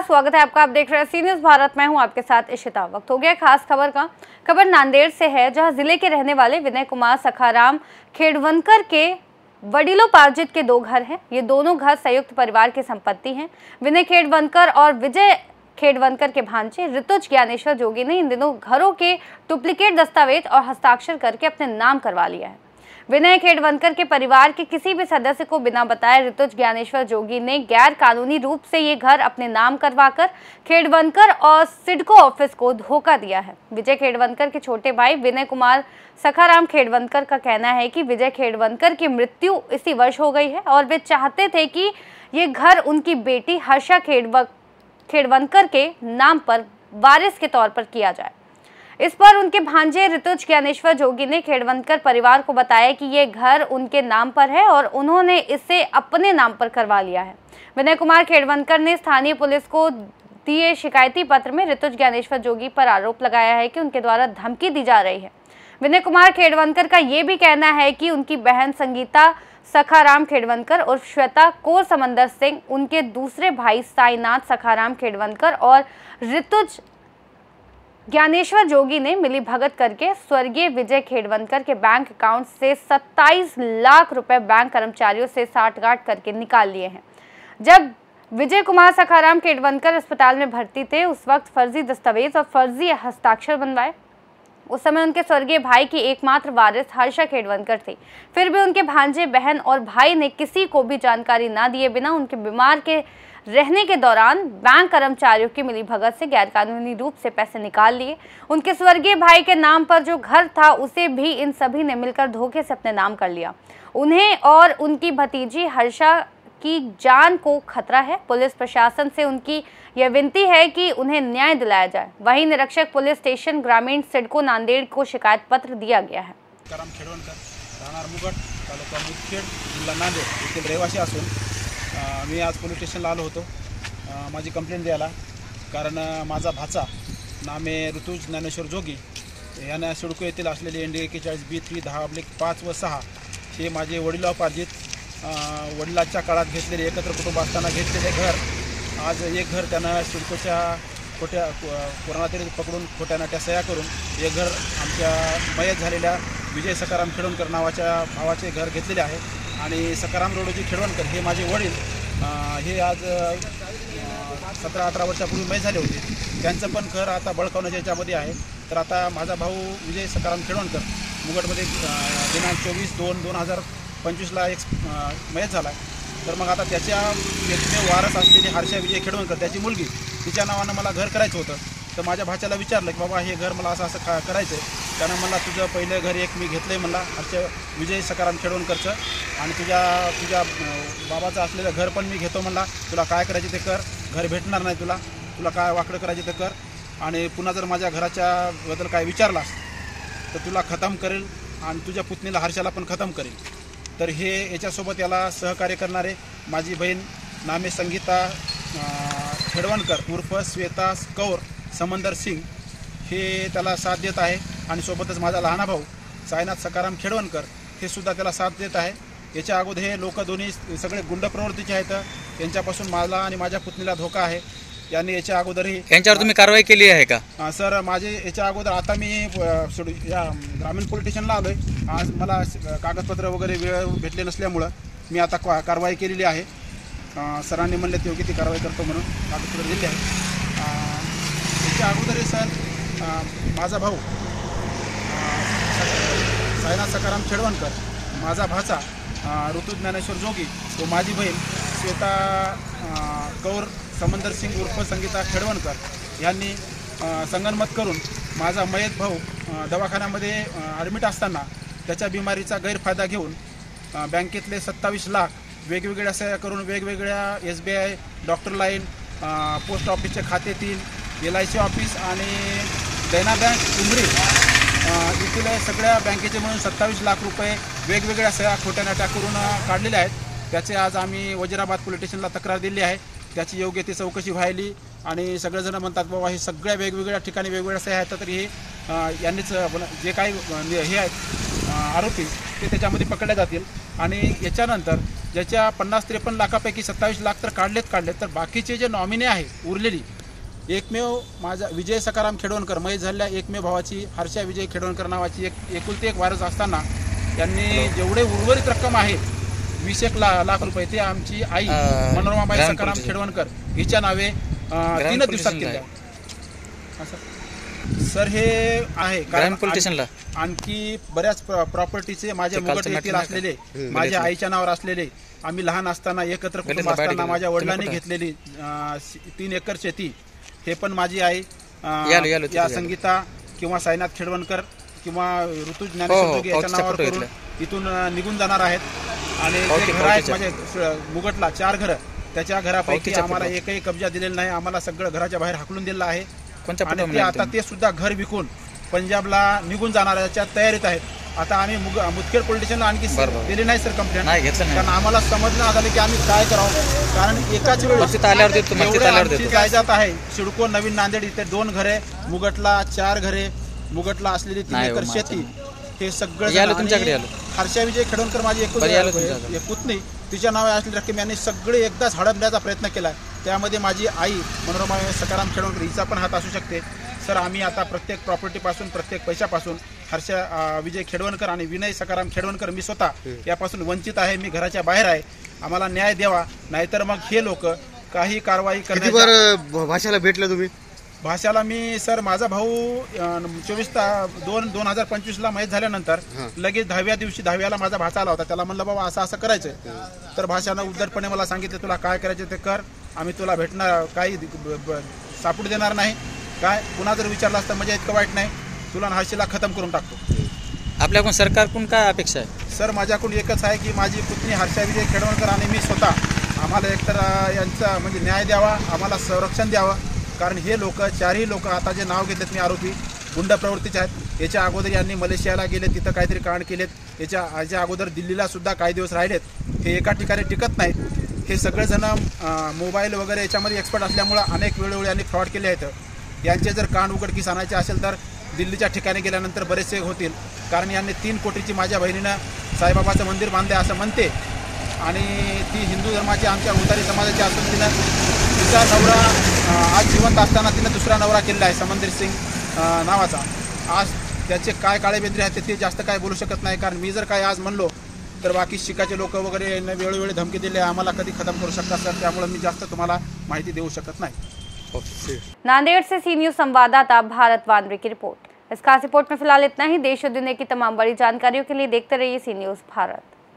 नमस्कार, स्वागत है आपका। आप देख रहे हैं सी न्यूज़ भारत। मैं हूं आपके साथ इशिता। वक्त हो गया खास खबर का। खबर नांदेड़ से है, जहां जिले के रहने वाले विनय कुमार सखाराम खेड़वनकर के वडिलोपार्जित के 2 घर हैं। ये दोनों घर संयुक्त परिवार की संपत्ति हैं। विनय खेड़वनकर और विजय खेड़वनकर के भांजे ऋतुज ज्ञानेश्वर जोगी ने इन दिनों घरों के डुप्लीकेट दस्तावेज और हस्ताक्षर करके अपने नाम करवा लिया है। विनय खेड़वनकर के परिवार के किसी भी सदस्य को बिना बताए ऋतुज ज्ञानेश्वर जोगी ने गैर कानूनी रूप से ये घर अपने नाम करवाकर खेड़वनकर और सिडको ऑफिस को धोखा दिया है। विजय खेड़वनकर के छोटे भाई विनय कुमार सखाराम खेड़वनकर का कहना है कि विजय खेड़वनकर की मृत्यु इसी वर्ष हो गई है और वे चाहते थे कि ये घर उनकी बेटी हर्षा खेड़वनकर के नाम पर वारिस के तौर पर किया जाए। इस पर उनके भांजे ऋतुज ज्ञानेश्वर जोगी ने खेड़वनकर परिवार को बताया कि ये घर उनके नाम पर है और उन्होंने इसे अपने नाम पर करवा लिया है। विनय कुमार खेड़वनकर ने स्थानीय पुलिस को दिए शिकायती पत्र में ऋतुज ज्ञानेश्वर जोगी पर आरोप लगाया है कि उनके द्वारा धमकी दी जा रही है। विनय कुमार खेड़वनकर का ये भी कहना है कि उनकी बहन संगीता सखाराम खेड़वनकर और श्वेता कोर समंदर सिंह, उनके दूसरे भाई साईनाथ सखाराम खेड़वनकर और ऋतुज ज्ञानेश्वर जोगी ने मिली भगत करके स्वर्गीय विजय खेड़वनकर के बैंक अकाउंट से 27 लाख रुपए बैंक कर्मचारियों से साठगांठ करके निकाल लिए हैं। जब विजय कुमार सखाराम खेड़वनकर अस्पताल में भर्ती थे, उस वक्त फर्जी दस्तावेज और फर्जी हस्ताक्षर बनवाए। उस समय उनके स्वर्गीय भाई की एकमात्र वारिस हर्षा खेड़वनकर थी। फिर भी उनके भांजे, बहन और भाई ने किसी को भी जानकारी ना दिए बिना उनके बीमार के रहने के दौरान बैंक कर्मचारियों की मिलीभगत से गैरकानूनी रूप से पैसे निकाल लिए। उनके स्वर्गीय भाई के नाम पर जो घर था, उसे भी इन सभी ने मिलकर धोखे से अपने नाम कर लिया। उन्हें और उनकी भतीजी हर्षा की जान को खतरा है। पुलिस प्रशासन से उनकी यह विनती है कि उन्हें न्याय दिलाया जाए। वहीं निरीक्षक पुलिस स्टेशन ग्रामीण सिडको नांदेड़ को शिकायत पत्र दिया गया है। मी आज पोलीस स्टेशनला आलो होतो माझी कंप्लेंट द्यायला, कारण माझा भाचा नामे ऋतुज ज्ञानेश्वर जोगी याने सिडको येथील असलेले ND 41B310/5 व 6 हे माझे वडिलोपार्जित वडिलांच्या काळात घेतलेले एकत्र कुटुंब असताना घेतलेले घर, आज एक घर त्यानं सिडकोच्या खोट्या कोरोनातील पकडून खोट्या नाट्या सह्या करून हे घर आमच्या मयत झालेल्या विजय सखाराम खेड़वनकर नावाच्या भावाचे घर घेतलेले आहे। आणि सखाराम रोडजी खेड़वनकर हे माझे वडील हे आज 17-18 वर्षापूर्वी मयत झाले होते। त्यांचं पण घर आता बळकावण्याच्या याच्यामध्ये आहे। तर आता माझा भाऊ विजय सखाराम खेड़वनकर मुगटमध्ये दिनांक 24/2/2025ला एक मयत झाला। तर मग आता त्याच्या वारस असलेली हर्षा विजय खेड़वनकर, त्याची मुलगी, तिच्या नावानं मला घर करायचं होतं। तर माझ्या भाच्याला विचारलं की बाबा हे घर मला असं करायचं आहे। त्यानं मला तुझं पहिलं घर एक मी घेतलं आहे म्हणला हर्षा विजय सखाराम खेड़वनकरचं, आणि तुझ्या बाबाचं असलेलं घर पण मी घेतो म्हणला। तुला काय करायचं ते कर, घर भेटणार नाही तुला काय वाकडं करायचं ते कर, आणि पुन्हा जर माझ्या घराच्या बद्दल काय विचारलास तर तुला खतम करेल आणि तुझ्या पुतणीला हर्षाला पण खतम करेल। तर हे याच्यासोबत याला सहकार्य करणारे माझी बहीण नामे संगीता खेड़वनकर उर्फ श्वेता कौर समंदर सिंग हे त्याला साथ देत आहे, आणि सोबतच माझा लहाना भाऊ साईनाथ सखाराम खेड़वनकर हे सुद्धा त्याला साथ देत आहे। याच्या अगोदर हे लोक दोन्ही सगळे गुंड प्रवृत्तीचे आहेत। त्यांच्यापासून मला आणि माझ्या पुतणीला धोका आहे। यांनी याच्या अगोदरही यांच्यावर तुम्ही कारवाई केली आहे का? सर, माझे याच्या अगोदर आता मी या ग्रामीण पोलीस स्टेशनला आलोय। आज मला कागदपत्र वगैरे वेळ भेटले नसल्यामुळं मी आता कारवाई केलेली आहे। सरांनी म्हणले ते योग्य ती कारवाई करतो म्हणून कागदपत्र दिले आहे। याच्या अगोदरही सर माझा भाऊ साईनाथ सखाराम खेड़वनकर, माझा भाचा ऋतुज ज्ञानेश्वर जोगी व माझी बहीण श्वेता कौर समंदर सिंग उर्फ संगीता खेड़वनकर यांनी संगनमत करून माझा मयत भाऊ दवाखान्यामध्ये ॲडमिट असताना त्याच्या बिमारीचा गैरफायदा घेऊन बँकेतले 27 लाख वेगवेगळ्या सह्या करून वेगवेगळ्या SBI, डॉक्टर लाईन, पोस्ट ऑफिसचे खाते 3, LIC ऑफिस आणि देना बँक उमरी येथील सगळ्या बँकेचे म्हणून 27 लाख रुपये वेगवेगळ्या सह्या खोट्या नाट्या करून काढलेले आहेत। त्याचे आज आम्ही वजिराबाद पोलीस स्टेशनला तक्रार दिली आहे। त्याची योग्य ती चौकशी व्हायली, आणि सगळेजण म्हणतात बाबा हे सगळ्या वेगवेगळ्या ठिकाणी वेगवेगळ्या सह्या आहेत, तर हे यांनीच जे काही हे आहेत आरोपी ते त्याच्यामध्ये पकडले जातील। आणि याच्यानंतर ज्याच्या 50-53 लाखापैकी 27 लाख तर काढलेत, तर बाकीचे जे नॉमिनी आहे उरलेली, एकमेव माझा विजय सखाराम खेडवणकर, मयत झालेल्या एकमेव भावाची हर्षा विजय खेडवणकर नावाची एकुलती एक वारस असताना त्यांनी जेवढे उर्वरित रक्कम आहे 20 लाख रुपये ते आमची आई मनोरमाबाई सखाराम खेडवणकर हिच्या नावे 3 दिवसात केले आहे. सर हे आहे कारण आणखी बऱ्याच प्रॉपर्टीचे माझ्या मुगट येथील असलेले, माझ्या आईच्या नावावर असलेले, आम्ही लहान असताना एकत्र कुटुंब असताना माझ्या वडिलांनी घेतलेली 3 एकर शेती, हे पण माझी आई या संगीता किंवा साईनाथ खेडवणकर किंवा ऋतुज ज्ञानेश्वर जोगी याच्या नावावर करून इथून निघून जाणार आहेत. आणि जे घर आहेत माझ्या मुगटला 4 घरं, त्याच्या घरापैकी आम्हाला एकही कब्जा दिलेला नाही. आम्हाला सगळं घराच्या बाहेर हाकलून दिलेलं आहे आणि ते आता ते सुद्धा घर विकून पंजाबला निघून जाणाऱ्याच्या तयारीत आहेत. आता आम्ही मुदखेड पोलीस स्टेशनला आणखी दिली नाही सर कंप्लेंट, कारण आम्हाला समजणं आलं की आम्ही काय करावं. कारण एकाच वेळेस जायजात आहे सिडको नवीन नांदेड इथे 2 घरे, मुगटला 4 घरे, मुगटला असलेली 3 एकर शेती, हे सगळं हर्षा विजय खेडवणकर माझी एक पुतणी, तिच्या नावे असलेली रक्कम यांनी सगळे एकदाच हडपण्याचा प्रयत्न केला. त्यामध्ये माझी आई मनोरमा सखाराम खेडवणकर हिचा पण हात असू शकते. सर आम्ही आता प्रत्येक प्रॉपर्टीपासून, प्रत्येक पैशापासून हर्षा विजय खेडवणकर आणि विनय सखाराम खेडवणकर मी स्वतः यापासून वंचित आहे. मी घराच्या बाहेर आहे. आम्हाला न्याय द्यावा, नाहीतर मग हे लोक काही कारवाई करण्याची. भाषाला भेटलं तुम्ही? भाषाला मी सर माझा भाऊ 24/2/2025ला मयत झाल्यानंतर लगेच 10व्या दिवशी 10व्याला माझा भाचा आला होता. त्याला म्हणलं बाबा असं करायचं, तर भाषानं उद्धटपणे मला सांगितलं तुला काय करायचं ते कर, आम्ही तुला भेटणार काही सापडू देणार नाही. काय पुन्हा जर विचारलं असतं म्हणजे इतकं वाईट नाही, तुला हर्षीला खतम करून टाकतो. आपल्याकडून सरकारकडून काय अपेक्षा आहे? सर माझ्याकडून एकच आहे की माझी पुतणी हर्षा विजय खेडवणकर आणि मी स्वतः आम्हाला एकतर यांचा म्हणजे न्याय द्यावा, आम्हाला संरक्षण द्यावं. कारण हे लोक 4ही लोक आता जे नाव घेतलेत मी आरोपी गुंड प्रवृत्तीचे आहेत. याच्या अगोदर यांनी मलेशियाला गेले, तिथं काहीतरी कांड केलेत. याच्या अगोदर दिल्लीला सुद्धा काही दिवस राहिलेत. हे एका ठिकाणी टिकत नाहीत. हे सगळेजण मोबाईल वगैरे याच्यामध्ये एक्सपर्ट असल्यामुळं अनेक वेळोवेळी यांनी फ्रॉड केले आहेत. यांचे जर कांड उघडकीस आणायचे असेल तर दिल्लीच्या ठिकाणी गेल्यानंतर बरेचसे होतील. कारण यांनी 3 कोटीची माझ्या बहिणीनं साईबाबाचं मंदिर बांधले असं म्हणते, आणि ती हिंदू धर्माची आमच्या उतारी समाजाची असून तिचा नवरा आज जिवंत असताना तिनं दुसरा नवरा केलेला आहे समंदर सिंग नावाचा. आज त्याचे काय काळेबेंद्रे आहेत ते जास्त काय बोलू शकत नाही. कारण मी जर काय आज म्हणलो तर बाकी शिकाचे लोक वगैरे वेळोवेळी धमकी दिले, आम्हाला कधी खतम करू शकतात सर. त्यामुळे मी जास्त तुम्हाला माहिती देऊ शकत नाही. नांदेड़ से सी न्यूज़ संवाददाता भारत वानरे की रिपोर्ट। इस खास रिपोर्ट में फिलहाल इतना ही। देश और दुनिया की तमाम बड़ी जानकारियों के लिए देखते रहिए सी न्यूज़ भारत।